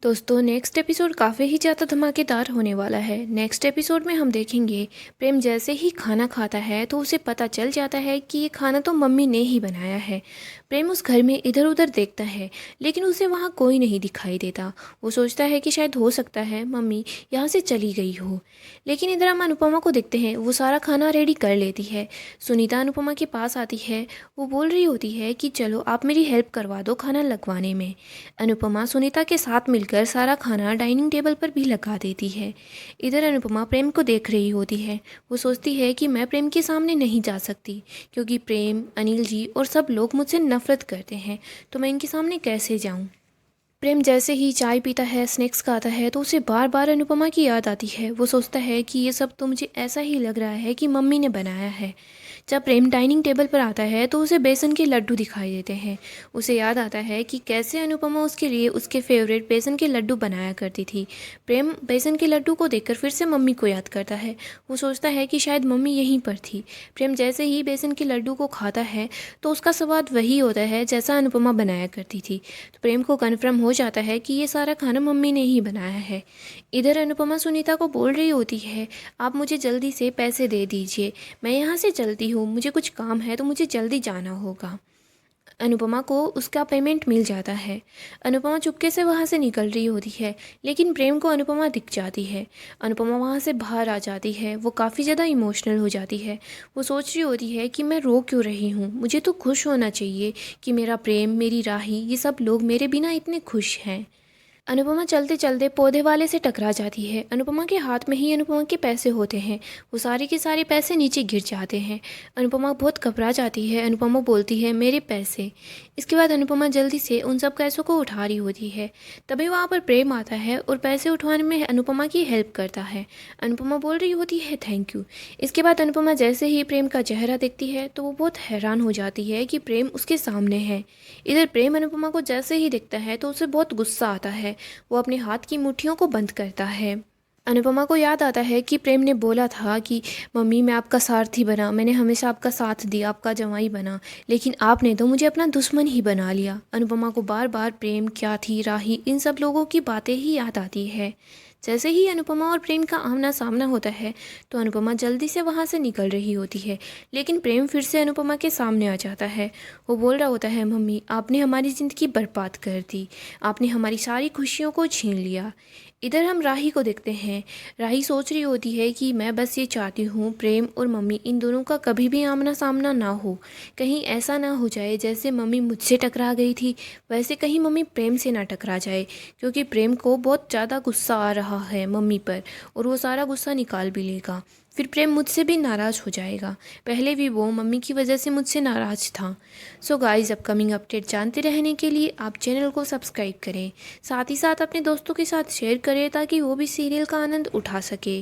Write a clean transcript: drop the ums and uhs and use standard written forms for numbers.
दोस्तों next episode काफ़ी ही ज़्यादा धमाकेदार होने वाला है। नेक्स्ट एपिसोड में हम देखेंगे प्रेम जैसे ही खाना खाता है तो उसे पता चल जाता है कि ये खाना तो मम्मी ने ही बनाया है। प्रेम उस घर में इधर उधर देखता है लेकिन उसे वहाँ कोई नहीं दिखाई देता। वो सोचता है कि शायद हो सकता है मम्मी यहाँ से चली गई हो। लेकिन इधर हम अनुपमा को देखते हैं, वो सारा खाना रेडी कर लेती है। सुनीता अनुपमा के पास आती है। वो बोल रही होती है कि चलो आप मेरी हेल्प करवा दो खाना लगवाने में। अनुपमा सुनीता के साथ मिलकर सारा खाना डाइनिंग टेबल पर भी लगा देती है। इधर अनुपमा प्रेम को देख रही होती है। वो सोचती है कि मैं प्रेम के सामने नहीं जा सकती क्योंकि प्रेम, अनिल जी और सब लोग मुझसे नफरत करते हैं, तो मैं इनके सामने कैसे जाऊं। प्रेम जैसे ही चाय पीता है, स्नैक्स खाता है, तो उसे बार बार अनुपमा की याद आती है। वो सोचता है कि ये सब तो मुझे ऐसा ही लग रहा है कि मम्मी ने बनाया है। जब प्रेम डाइनिंग टेबल पर आता है तो उसे बेसन के लड्डू दिखाई देते हैं। उसे याद आता है कि कैसे अनुपमा उसके लिए उसके फेवरेट बेसन के लड्डू बनाया करती थी। प्रेम बेसन के लड्डू को देखकर फिर से मम्मी को याद करता है। वो सोचता है कि शायद मम्मी यहीं पर थी। प्रेम जैसे ही बेसन के लड्डू को खाता है तो उसका स्वाद वही होता है जैसा अनुपमा बनाया करती थी। तो प्रेम को कन्फर्म हो जाता है कि ये सारा खाना मम्मी ने ही बनाया है। इधर अनुपमा सुनीता को बोल रही होती है, आप मुझे जल्दी से पैसे दे दीजिए, मैं यहाँ से चलती हूँ, मुझे कुछ काम है तो मुझे जल्दी जाना होगा। अनुपमा को उसका पेमेंट मिल जाता है। अनुपमा चुपके से वहाँ से निकल रही होती है लेकिन प्रेम को अनुपमा दिख जाती है। अनुपमा वहाँ से बाहर आ जाती है। वो काफ़ी ज़्यादा इमोशनल हो जाती है। वो सोच रही होती है कि मैं रो क्यों रही हूँ, मुझे तो खुश होना चाहिए कि मेरा प्रेम, मेरी राही, ये सब लोग मेरे बिना इतने खुश हैं। अनुपमा चलते चलते पौधे वाले से टकरा जाती है। अनुपमा के हाथ में ही अनुपमा के पैसे होते हैं। वो सारे के सारे पैसे नीचे गिर जाते हैं। अनुपमा बहुत घबरा जाती है। अनुपमा बोलती है, मेरे पैसे। इसके बाद अनुपमा जल्दी से उन सब पैसों को उठा रही होती है। तभी वहाँ पर प्रेम आता है और पैसे उठाने में अनुपमा की हेल्प करता है। अनुपमा बोल रही होती है थैंक यू। इसके बाद अनुपमा जैसे ही प्रेम का चेहरा देखती है तो वो बहुत हैरान हो जाती है कि प्रेम उसके सामने है। इधर प्रेम अनुपमा को जैसे ही दिखता है तो उसे बहुत गुस्सा आता है। वो अपने हाथ की मुट्ठियों को बंद करता है। अनुपमा को याद आता है कि प्रेम ने बोला था कि मम्मी मैं आपका सारथी बना, मैंने हमेशा आपका साथ दिया, आपका जवाई बना, लेकिन आपने तो मुझे अपना दुश्मन ही बना लिया। अनुपमा को बार बार प्रेम, क्या थी, राही, इन सब लोगों की बातें ही याद आती है। जैसे ही अनुपमा और प्रेम का आमना सामना होता है तो अनुपमा जल्दी से वहाँ से निकल रही होती है लेकिन प्रेम फिर से अनुपमा के सामने आ जाता है। वो बोल रहा होता है, मम्मी आपने हमारी ज़िंदगी बर्बाद कर दी, आपने हमारी सारी खुशियों को छीन लिया। इधर हम राही को देखते हैं। राही सोच रही होती है कि मैं बस ये चाहती हूँ प्रेम और मम्मी इन दोनों का कभी भी आमना सामना ना हो। कहीं ऐसा ना हो जाए जैसे मम्मी मुझसे टकरा गई थी वैसे कहीं मम्मी प्रेम से ना टकरा जाए, क्योंकि प्रेम को बहुत ज़्यादा गुस्सा आ रहा है मम्मी पर और वो सारा गुस्सा निकाल भी लेगा। फिर प्रेम मुझसे भी नाराज़ हो जाएगा। पहले भी वो मम्मी की वजह से मुझसे नाराज़ था। सो गाइस, अपकमिंग अपडेट जानते रहने के लिए आप चैनल को सब्सक्राइब करें, साथ ही साथ अपने दोस्तों के साथ शेयर करें ताकि वो भी सीरियल का आनंद उठा सके।